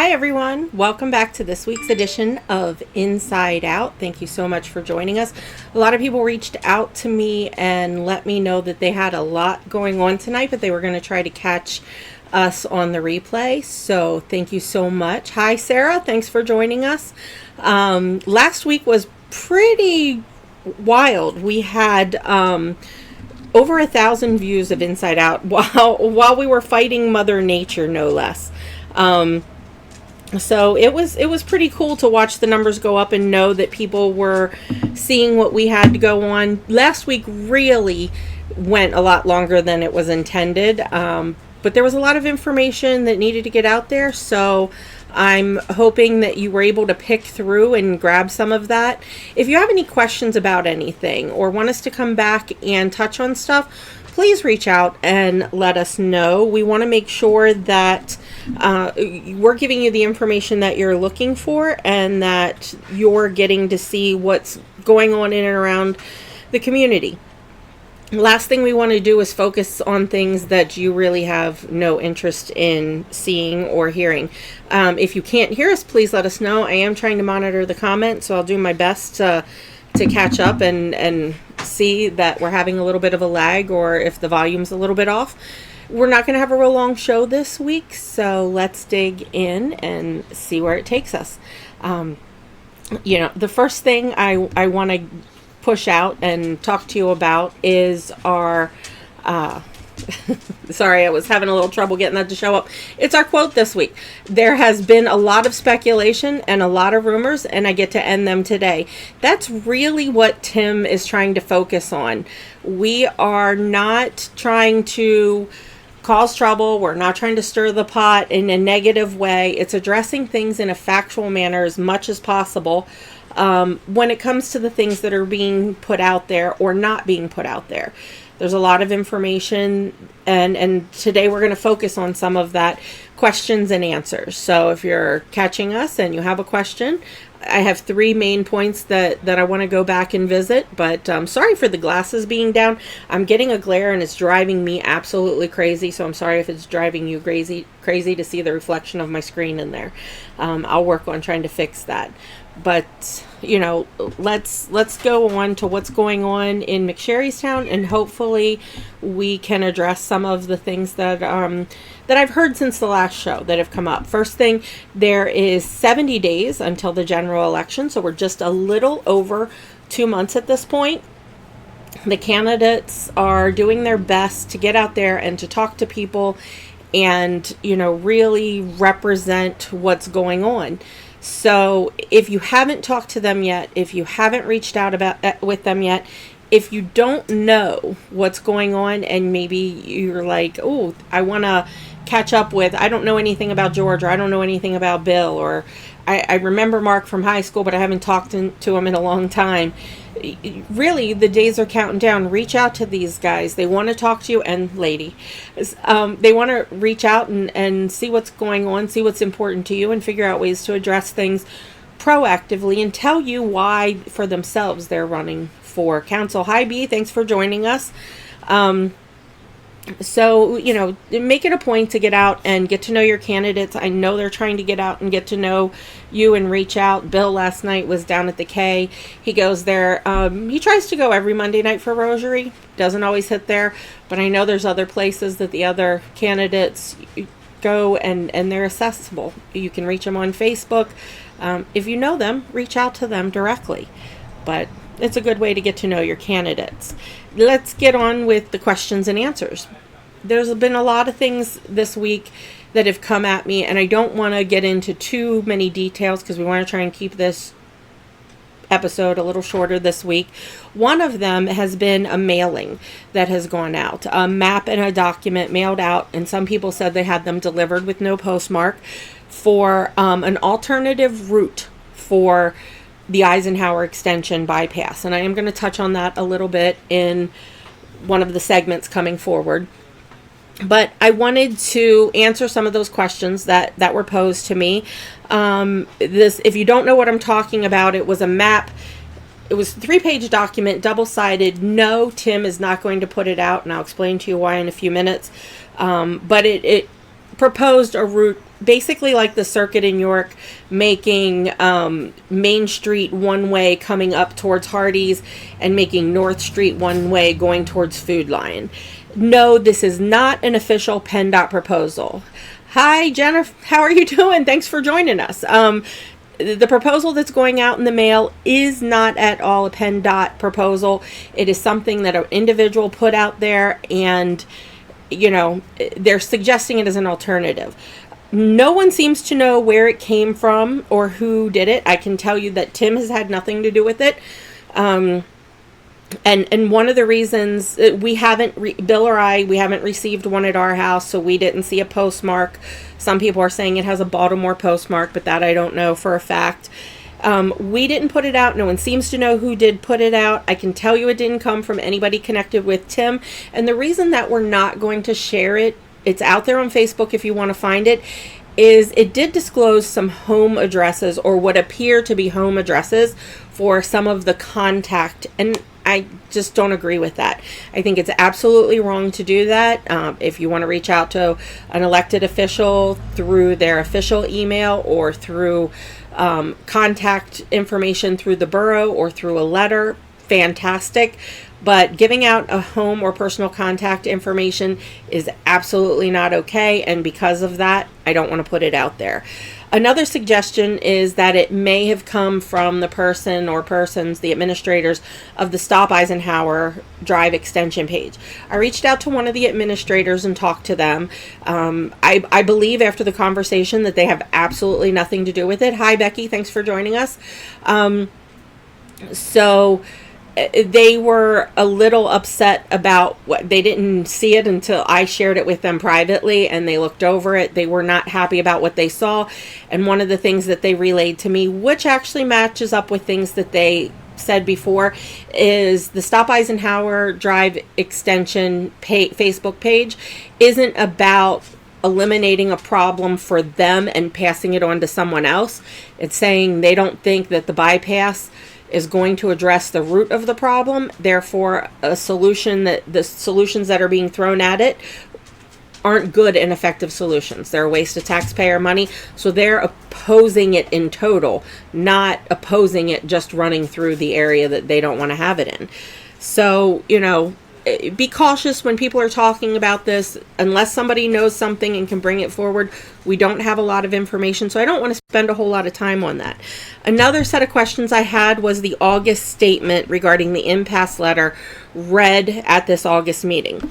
Hi everyone, welcome back to this week's edition of Inside Out. Thank you so much for joining us. A lot of people reached out to me and let me know that they had a lot going on tonight, but they were going to try to catch us on the replay. So thank you so much. Hi Sarah, thanks for joining us. Last week was pretty wild. We had over 1,000 views of Inside Out while we were fighting Mother Nature, no less. So it was pretty cool to watch the numbers go up and know that people were seeing what we had to go on. Last week really went a lot longer than it was intended, but there was a lot of information that needed to get out there, so I'm hoping that you were able to pick through and grab some of that. If you have any questions about anything or want us to come back and touch on stuff, please reach out and let us know. We want to make sure that we're giving you the information that you're looking for and that you're getting to see what's going on in and around the community. Last thing we want to do is focus on things that you really have no interest in seeing or hearing. If you can't hear us, please let us know. I am trying to monitor the comments, so I'll do my best to catch up and see that we're having a little bit of a lag or if the volume's a little bit off. We're not going to have a real long show this week, so let's dig in and see where it takes us. The first thing I want to push out and talk to you about is our sorry, I was having a little trouble getting that to show up. It's our quote this week. There has been a lot of speculation and a lot of rumors, and I get to end them today. That's really what Tim is trying to focus on. We are not trying to cause trouble. We're not trying to stir the pot in a negative way. It's addressing things in a factual manner as much as possible when it comes to the things that are being put out there or not being put out there. There's a lot of information, and today we're going to focus on some of that questions and answers. So if you're catching us and you have a question, I have 3 main points that I want to go back and visit, but sorry for the glasses being down. I'm getting a glare and it's driving me absolutely crazy, so I'm sorry if it's driving you crazy to see the reflection of my screen in there. I'll work on trying to fix that. But, let's go on to what's going on in McSherrystown, and hopefully we can address some of the things that I've heard since the last show that have come up. First thing, there is 70 days until the general election, so we're just a little over 2 months at this point. The candidates are doing their best to get out there and to talk to people and, really represent what's going on. So if you haven't talked to them yet, if you haven't reached out with them yet, if you don't know what's going on and maybe you're like, oh, I want to catch up with, I don't know anything about George, or I don't know anything about Bill, or I remember Mark from high school, but I haven't talked to him in a long time. Really, the days are counting down. Reach out to these guys. They want to talk to you, and lady. They want to reach out and see what's going on, see what's important to you, and figure out ways to address things proactively and tell you why for themselves they're running for council. Hi, B. Thanks for joining us. So, make it a point to get out and get to know your candidates. I know they're trying to get out and get to know you and reach out. Bill last night was down at the K. He goes there. He tries to go every Monday night for Rosary. Doesn't always hit there, but I know there's other places that the other candidates go and they're accessible. You can reach them on Facebook. If you know them, reach out to them directly. But it's a good way to get to know your candidates. Let's get on with the questions and answers. There's been a lot of things this week that have come at me, and I don't want to get into too many details because we want to try and keep this episode a little shorter this week. One of them has been a mailing that has gone out, a map and a document mailed out, and some people said they had them delivered with no postmark for an alternative route for the Eisenhower extension bypass. And I am going to touch on that a little bit in one of the segments coming forward. But I wanted to answer some of those questions that were posed to me. If you don't know what I'm talking about, it was a map. It was a 3-page document, double-sided. No, Tim is not going to put it out, and I'll explain to you why in a few minutes. But it proposed a route basically like the circuit in York, making Main Street one way coming up towards Hardee's and making North Street one way going towards Food Lion. No, this is not an official PennDOT proposal. Hi, Jennifer. How are you doing? Thanks for joining us. The proposal that's going out in the mail is not at all a PennDOT proposal. It is something that an individual put out there, and, you know, they're suggesting it as an alternative. No one seems to know where it came from or who did it. I can tell you that Tim has had nothing to do with it. And one of the reasons we haven't, Bill or I, we haven't received one at our house, so we didn't see a postmark. Some people are saying it has a Baltimore postmark, but that I don't know for a fact. We didn't put it out. No one seems to know who did put it out. I can tell you it didn't come from anybody connected with Tim. And the reason that we're not going to share it, it's out there on Facebook if you want to find it, is it did disclose some home addresses, or what appear to be home addresses, for some of the contact, and I just don't agree with that. I think it's absolutely wrong to do that. If you want to reach out to an elected official through their official email, or through contact information through the borough, or through a letter, fantastic. But giving out a home or personal contact information is absolutely not okay. And because of that, I don't want to put it out there. Another suggestion is that it may have come from the person or persons, the administrators of the Stop Eisenhower Drive extension page. I reached out to one of the administrators and talked to them. I believe after the conversation that they have absolutely nothing to do with it. Hi, Becky. Thanks for joining us. So they were a little upset about what they didn't see it until I shared it with them privately, and they looked over it. They were not happy about what they saw. And one of the things that they relayed to me, which actually matches up with things that they said before, is the Stop Eisenhower Drive extension Facebook page isn't about eliminating a problem for them and passing it on to someone else. It's saying they don't think that the bypass is going to address the root of the problem. Therefore, the solutions that are being thrown at it aren't good and effective solutions. They're a waste of taxpayer money. So they're opposing it in total, not opposing it just running through the area that they don't want to have it in. So, you know, be cautious when people are talking about this. Unless somebody knows something and can bring it forward, we don't have a lot of information, so I don't want to spend a whole lot of time on that. Another set of questions I had was the August statement regarding the impasse letter read at this August meeting.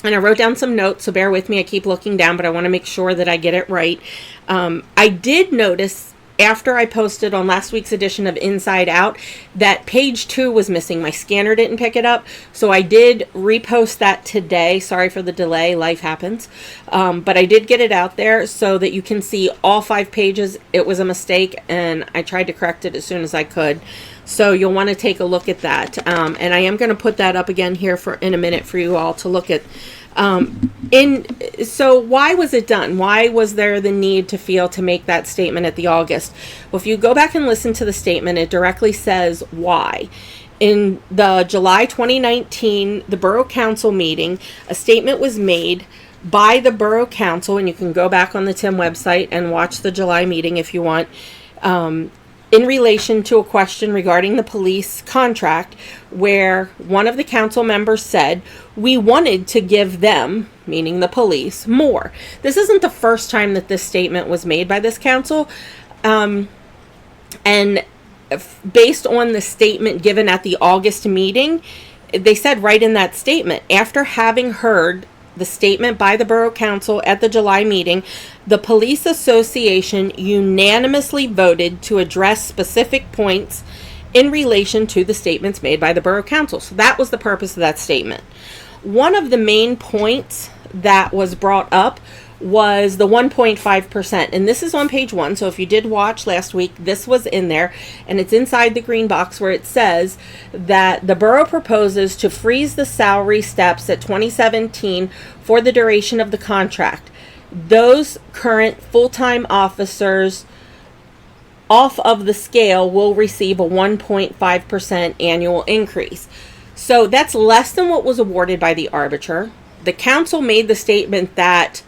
And I wrote down some notes, so bear with me. I keep looking down, but I want to make sure that I get it right. I did notice after I posted on last week's edition of Inside Out that page 2 was missing. My scanner didn't pick it up, so I did repost that today. Sorry for the delay, life happens. But I did get it out there so that you can see all 5 pages. It was a mistake, and I tried to correct it as soon as I could. So you'll want to take a look at that. And I am going to put that up again here in a minute for you all to look at. So why was it done? Why was there the need to feel to make that statement at the August? Well, if you go back and listen to the statement, it directly says why. In the July 2019, the Borough Council meeting, a statement was made by the Borough Council, and you can go back on the TIM website and watch the July meeting if you want, in relation to a question regarding the police contract, where one of the council members said, we wanted to give them, meaning the police, more. This isn't the first time that this statement was made by this council. And based on the statement given at the August meeting, they said right in that statement, after having heard the statement by the Borough Council at the July meeting, the Police Association unanimously voted to address specific points in relation to the statements made by the Borough Council. So that was the purpose of that statement. One of the main points that was brought up was the 1.5%. And this is on page 1. So if you did watch last week, this was in there. And it's inside the green box where it says that the borough proposes to freeze the salary steps at 2017 for the duration of the contract. Those current full-time officers off of the scale will receive a 1.5% annual increase. So that's less than what was awarded by the arbiter. The council made the statement that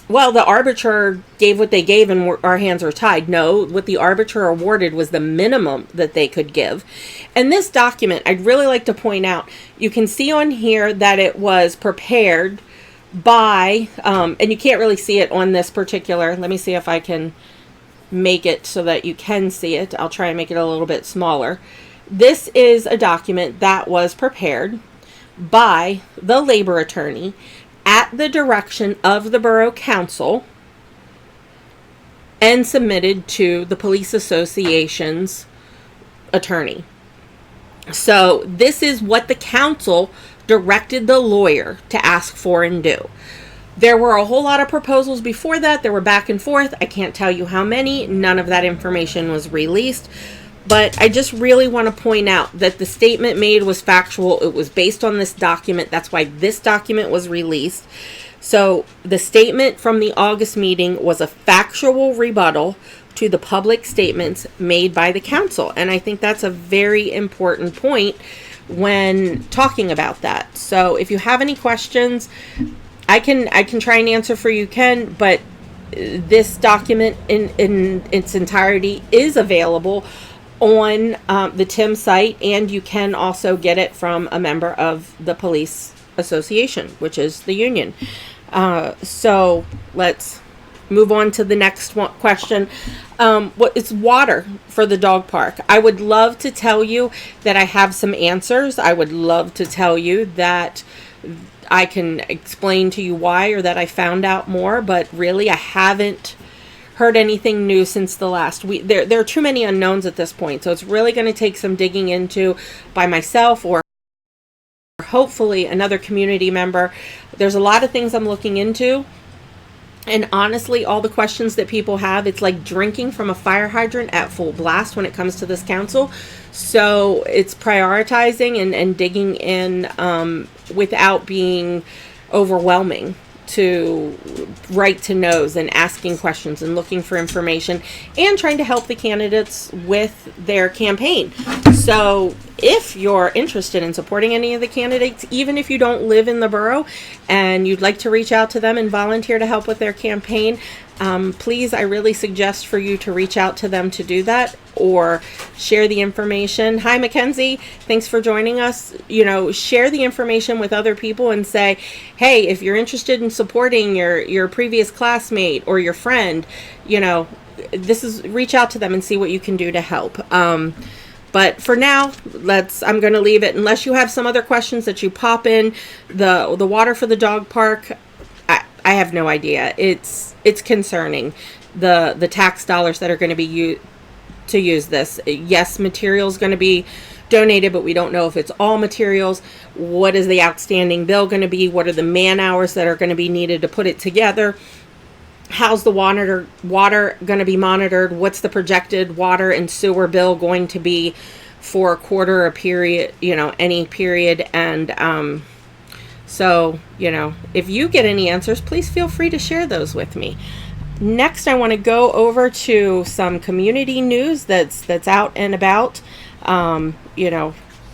well, the arbiter gave what they gave and our hands are tied. No, what the arbiter awarded was the minimum that they could give. And this document, I'd really like to point out, you can see on here that it was prepared by, and you can't really see it on this particular, let me see if I can make it so that you can see it. I'll try and make it a little bit smaller. This is a document that was prepared by the labor attorney at the direction of the Borough Council and submitted to the Police Association's attorney. So this is what the council directed the lawyer to ask for and do. There were a whole lot of proposals before that. There were back and forth. I can't tell you how many. None of that information was released. But I just really want to point out that the statement made was factual. It was based on this document. That's why this document was released. So the statement from the August meeting was a factual rebuttal to the public statements made by the council. And I think that's a very important point when talking about that. So if you have any questions, I can try and answer for you, Ken, but this document in its entirety is available on the TIM site, and you can also get it from a member of the police association, which is the union. So let's move on to the next question. What is water for the dog park? I would love to tell you that I have some answers. I would love to tell you that I can explain to you why, or that I found out more, but really I haven't heard anything new since the last week. There are too many unknowns at this point, so it's really going to take some digging into by myself or hopefully another community member. There's a lot of things I'm looking into, and honestly, all the questions that people have, it's like drinking from a fire hydrant at full blast when it comes to this council. So it's prioritizing and digging in without being overwhelming, to right to knows and asking questions and looking for information and trying to help the candidates with their campaign. So if you're interested in supporting any of the candidates, even if you don't live in the borough and you'd like to reach out to them and volunteer to help with their campaign, please, I really suggest for you to reach out to them to do that or share the information. Hi, Mackenzie. Thanks for joining us. Share the information with other people and say, hey, if you're interested in supporting your previous classmate or your friend, reach out to them and see what you can do to help. But for now, I'm going to leave it. Unless you have some other questions that you pop in, the water for the dog park, I have no idea. It's concerning, the tax dollars that are going to be used to use this. Yes, materials going to be donated, but we don't know if it's all materials. What is the outstanding bill going to be? What are the man hours that are going to be needed to put it together? How's the water going to be monitored? What's the projected water and sewer bill going to be for a quarter, a period, any period? And so, if you get any answers, please feel free to share those with me. Next, I want to go over to some community news that's out and about.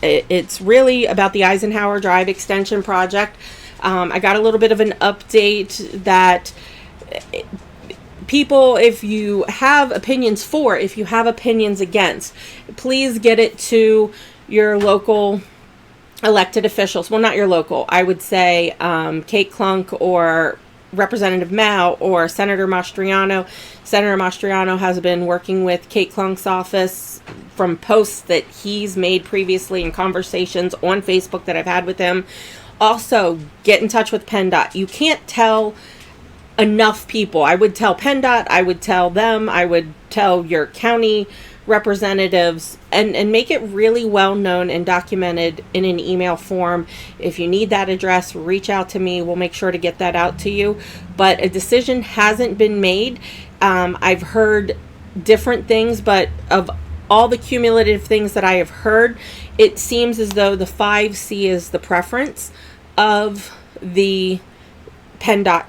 It's really about the Eisenhower Drive Extension Project. I got a little bit of an update that people, if you have opinions for, if you have opinions against, please get it to your local elected officials. Well, not your local. I would say Kate Klunk or Representative Mao or Senator Mastriano. Senator Mastriano has been working with Kate Klunk's office from posts that he's made previously and conversations on Facebook that I've had with him. Also, get in touch with PennDOT. You can't tell enough people. I would tell PennDOT, I would tell them, I would tell your county representatives, and make it really well known and documented in an email form. If you need that address, reach out to me. We'll make sure to get that out to you. But a decision hasn't been made. I've heard different things, but of all the cumulative things that I have heard, it seems as though the 5C is the preference of the PennDOT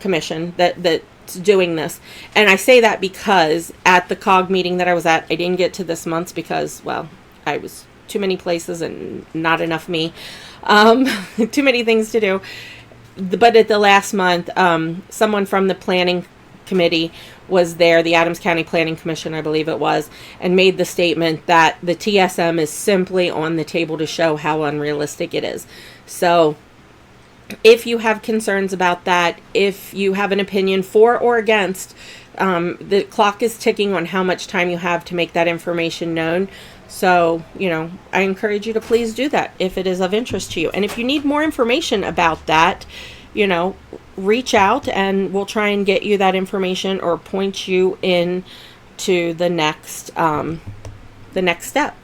commission that's doing this. And I say that because at the COG meeting that I was at, I didn't get to this month's because, well, I was too many places and not enough me. Too many things to do. but at the last month, someone from the planning committee was there, the Adams County Planning Commission, I believe it was, and made the statement that the TSM is simply on the table to show how unrealistic it is. So if you have concerns about that, if you have an opinion for or against, the clock is ticking on how much time you have to make that information known. So, I encourage you to please do that if it is of interest to you. And if you need more information about that, reach out and we'll try and get you that information or point you in to the next step.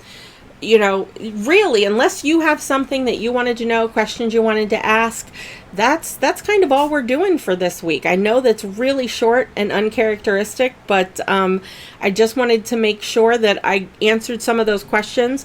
Really, unless you have something that you wanted to know, questions you wanted to ask, that's kind of all we're doing for this week. I know that's really short and uncharacteristic, but I just wanted to make sure that I answered some of those questions.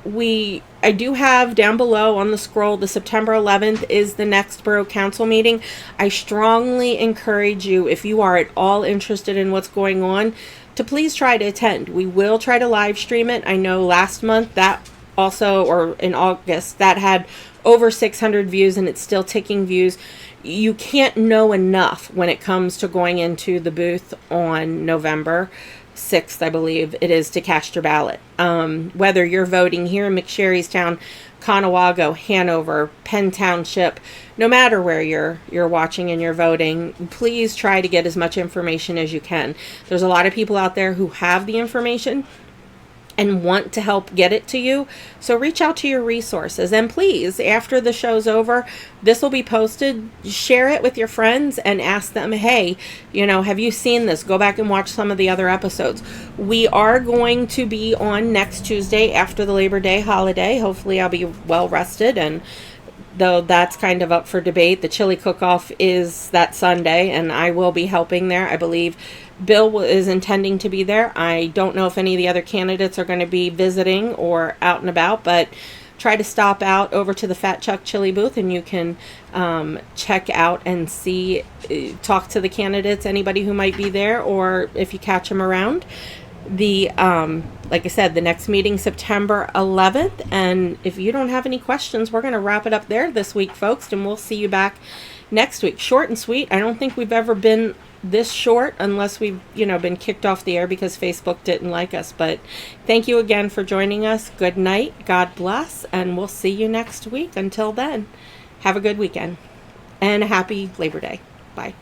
I do have down below on the scroll, the September 11th is the next Borough Council meeting. I strongly encourage you, if you are at all interested in what's going on, to please try to attend. We will try to live stream it. I know last month that also, or in August, that had over 600 views and it's still ticking views. You can't know enough when it comes to going into the booth on November 6th, I believe it is, to cast your ballot. Whether you're voting here in McSherrystown, Conawago, Hanover, Penn Township, no matter where you're watching and you're voting, please try to get as much information as you can. There's a lot of people out there who have the information and want to help get it to you. So reach out to your resources. And please, after the show's over, this will be posted. Share it with your friends and ask them, hey, have you seen this? Go back and watch some of the other episodes. We are going to be on next Tuesday after the Labor Day holiday. Hopefully I'll be well rested, and though that's kind of up for debate. The chili cook-off is that Sunday, and I will be helping there. I believe Bill is intending to be there. I don't know if any of the other candidates are going to be visiting or out and about, but try to stop out over to the Fat Chuck Chili booth, and you can check out and see, talk to the candidates, anybody who might be there, or if you catch them around. Like I said, the next meeting, September 11th. And if you don't have any questions, we're going to wrap it up there this week, folks. And we'll see you back next week. Short and sweet. I don't think we've ever been this short unless we've, been kicked off the air because Facebook didn't like us. But thank you again for joining us. Good night. God bless. And we'll see you next week. Until then, have a good weekend and a happy Labor Day. Bye.